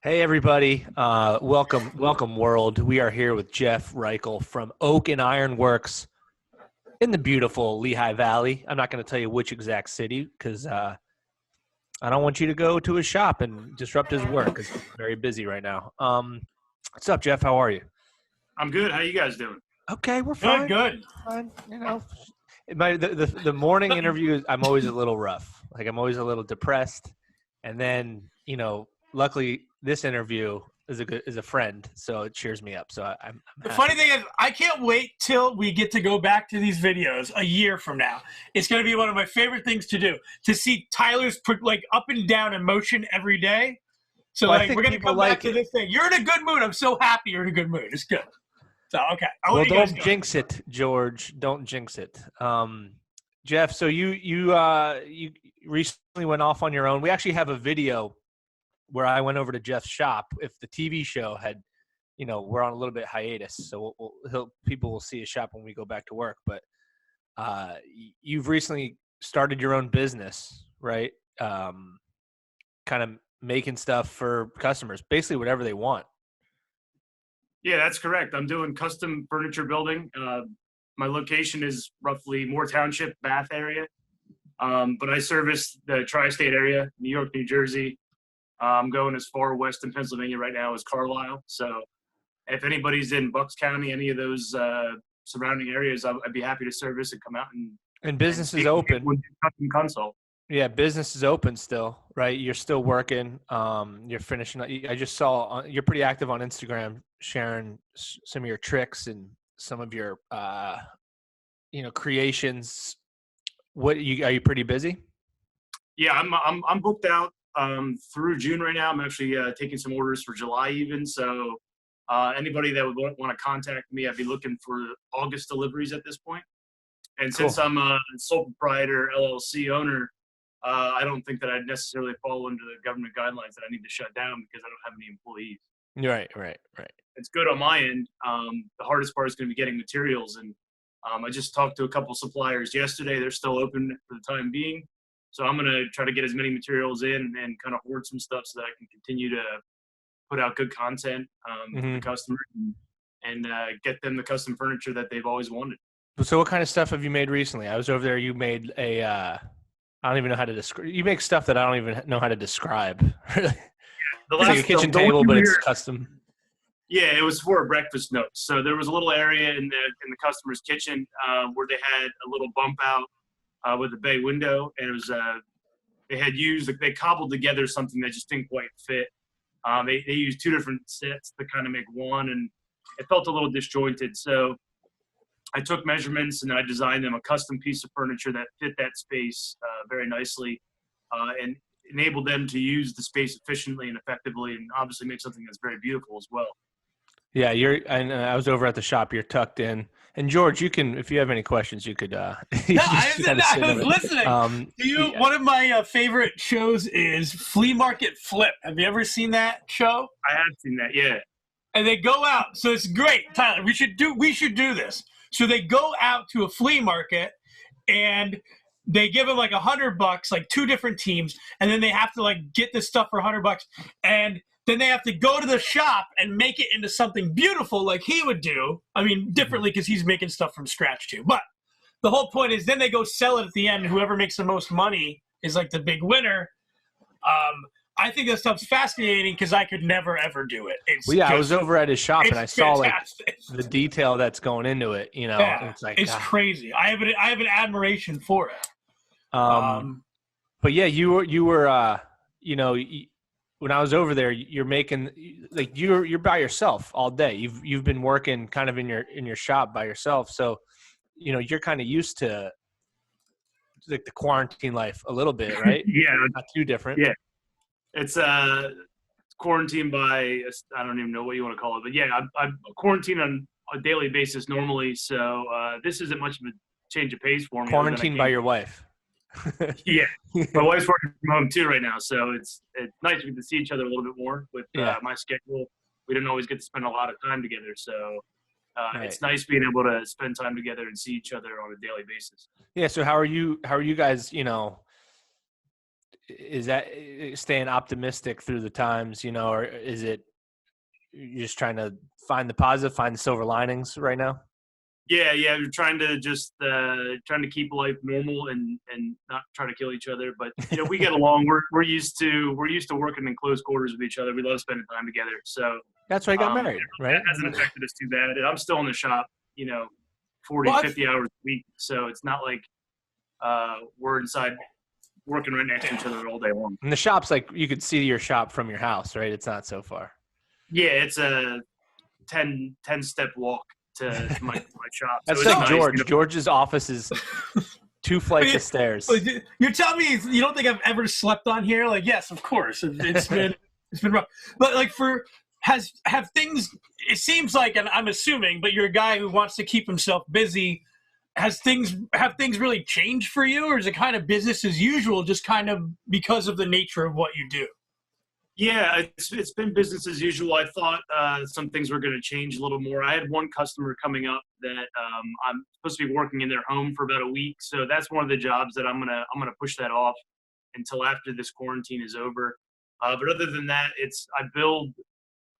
Hey everybody, welcome world. We are here with Jeff Reichel from Oak and Iron Works in the beautiful Lehigh Valley. I'm not going to tell you which exact city because I don't want you to go to his shop and disrupt his work because he's very busy right now. What's up, Jeff? How are you? I'm good. How you guys doing? Okay, we're Good, fine. good. Fine. The morning interview, I'm always a little rough. Like I'm always a little depressed, and then luckily this interview is a friend, so it cheers me up. So I'm The happy. funny thing is, I can't wait till we get to go back to these videos a year from now. It's going to be one of my favorite things to do, to see Tyler's up and down emotion every day. So Well, I think we're going to people come like back to it. this thing. You're in a good mood. I'm so happy you're in a good mood. It's good. So, okay. I'll Well, let you guys don't go. jinx it, George. Don't jinx it. Jeff, so you recently went off on your own. We actually have a video where I went over to Jeff's shop. If the TV show had, we're on a little bit hiatus, so people will see his shop when we go back to work. But you've recently started your own business, right? Kind of making stuff for customers, basically whatever they want. Yeah, that's correct. I'm doing custom furniture building. My location is roughly Moore Township, Bath area, but I service the tri-state area, New York, New Jersey. I'm going as far west in Pennsylvania right now as Carlisle. So if anybody's in Bucks County, any of those surrounding areas, I'd be happy to service and come out And business speak is open. with custom consult. Yeah, business is open still, right? You're still working. You're finishing. I just saw you're pretty active on Instagram, sharing some of your tricks and some of your, creations. Are you pretty busy? Yeah, I'm booked out through June right now. I'm actually taking some orders for July even. So anybody that would want to contact me, I'd be looking for August deliveries at this point. And Cool. since I'm a sole proprietor LLC owner, I don't think that I'd necessarily fall under the government guidelines that I need to shut down because I don't have any employees. Right. It's good on my end. The hardest part is going to be getting materials. And I just talked to a couple suppliers yesterday. They're still open for the time being. So I'm going to try to get as many materials in and kind of hoard some stuff so that I can continue to put out good content for the customer and get them the custom furniture that they've always wanted. So what kind of stuff have you made recently? I was over there. You made I don't even know how to describe. You make stuff that I don't even know how to describe. It's like a kitchen table, but it's custom. Yeah, it was for a breakfast nook. So there was a little area in the customer's kitchen where they had a little bump out with a bay window, and it was they cobbled together something that just didn't quite fit. They used two different sets to kind of make one, and it felt a little disjointed. So I took measurements and then I designed them a custom piece of furniture that fit that space very nicely and enabled them to use the space efficiently and effectively, and obviously make something that's very beautiful as well. Yeah, I was over at the shop. You're tucked in. And George, you can, if you have any questions, you could. No, I was listening. One of my favorite shows is Flea Market Flip. Have you ever seen that show? I have seen that, yeah. And they go out, so it's great, Tyler. We should do this. So they go out to a flea market, and they give them like $100, like two different teams, and then they have to like get this stuff for $100, and then they have to go to the shop and make it into something beautiful, like he would do. I mean, differently because he's making stuff from scratch too. But the whole point is, then they go sell it at the end. Whoever makes the most money is like the big winner. I think that stuff's fascinating because I could never ever do it. I was over at his shop and I saw fantastic. Like the detail that's going into it. Yeah, it's like it's crazy. I have an admiration for it. But yeah, you were when I was over there, you're making like you're by yourself all day. You've been working kind of in your shop by yourself, so you're kind of used to like the quarantine life a little bit, right? Yeah, not too different. Yeah. It's quarantine by, I don't even know what you want to call it, but yeah, I'm quarantined on a daily basis normally, so this isn't much of a change of pace for me. Quarantined by your wife. Yeah, my wife's working from home too right now, so it's nice we get to see each other a little bit more with my schedule. We didn't always get to spend a lot of time together, so it's nice being able to spend time together and see each other on a daily basis. Yeah, so how are you guys, is that staying optimistic through the times, or is it you're just trying to find the positive, find the silver linings right now? Yeah, we're trying to just trying to keep life normal and not try to kill each other. But we get along. We're used to working in close quarters with each other. We love spending time together. So that's why I got married, right? That hasn't affected us too bad. I'm still in the shop, 40, 50 hours a week. So it's not like we're inside working right next to each other all day long. And the shop's like you could see your shop from your house, right? It's not so far. Yeah, it's a 10 step walk to my shop. That's so like nice. George. George's office is 2 flights of stairs. You're telling me you don't think I've ever slept on here? Like, yes, of course. It's been rough. But like have things, it seems like, and I'm assuming, but you're a guy who wants to keep himself busy. Have things really changed for you, or is it kind of business as usual, just kind of because of the nature of what you do? Yeah, it's been business as usual. I thought some things were going to change a little more. I had one customer coming up that I'm supposed to be working in their home for about a week, so that's one of the jobs that I'm gonna push that off until after this quarantine is over. But other than that, I build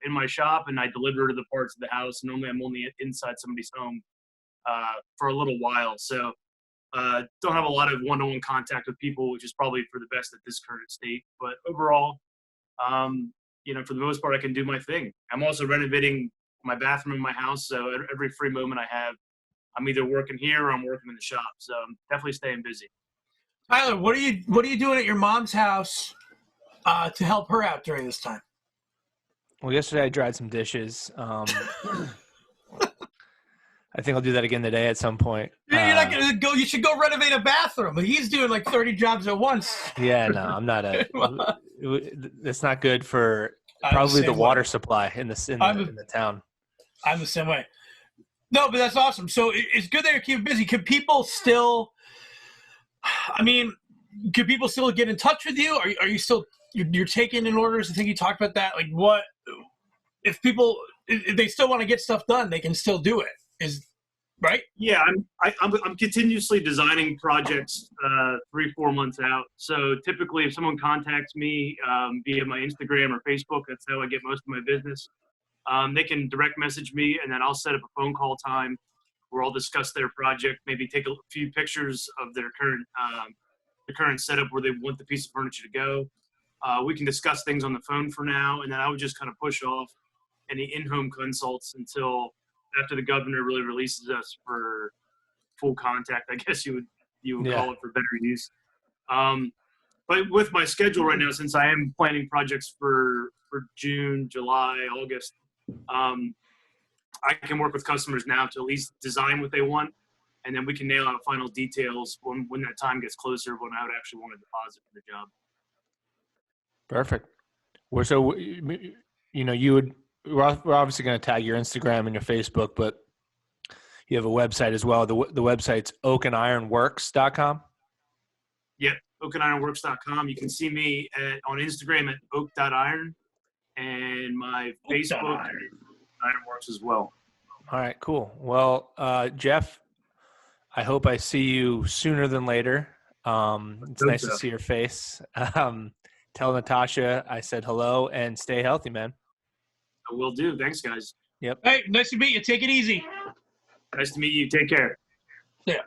in my shop and I deliver to the parts of the house. Normally, I'm only inside somebody's home for a little while, so don't have a lot of one-on-one contact with people, which is probably for the best at this current state. But overall, for the most part, I can do my thing. I'm also renovating my bathroom in my house, so every free moment I have, I'm either working here or I'm working in the shop. So I'm definitely staying busy. Tyler, what are you doing at your mom's house to help her out during this time? Well, yesterday I dried some dishes. I think I'll do that again today at some point. You're not gonna go. You should go renovate a bathroom. But he's doing like 30 jobs at once. Yeah, no, I'm not it's not good for probably the water supply in the town. I'm the same way. No, but that's awesome. So it's good that you're keeping busy. Can people still? Can people still get in touch with you? Are you still you're taking in orders? I think you talked about that. Like, what if they still want to get stuff done? They can still do it. Right? Yeah, I'm continuously designing projects 3-4 months out. So typically, if someone contacts me via my Instagram or Facebook, that's how I get most of my business. They can direct message me, and then I'll set up a phone call time where I'll discuss their project, maybe take a few pictures of their current setup where they want the piece of furniture to go. We can discuss things on the phone for now, and then I would just kind of push off any in-home consults until after the governor really releases us for full contact, I guess you would call it for better use. But with my schedule right now, since I am planning projects for June, July, August, I can work with customers now to at least design what they want, and then we can nail out final details when that time gets closer, when I would actually want a deposit for the job. Perfect. So, we're obviously going to tag your Instagram and your Facebook, but you have a website as well. The website's oakandironworks.com. Yep, oakandironworks.com. You can see me on Instagram at oak.iron, and my Facebook Ironworks as well. All right, cool. Well, Jeff, I hope I see you sooner than later. It's nice to see your face. Tell Natasha I said hello and stay healthy, man. I will do. Thanks, guys. Yep. Hey, nice to meet you. Take it easy. Nice to meet you. Take care. Yeah.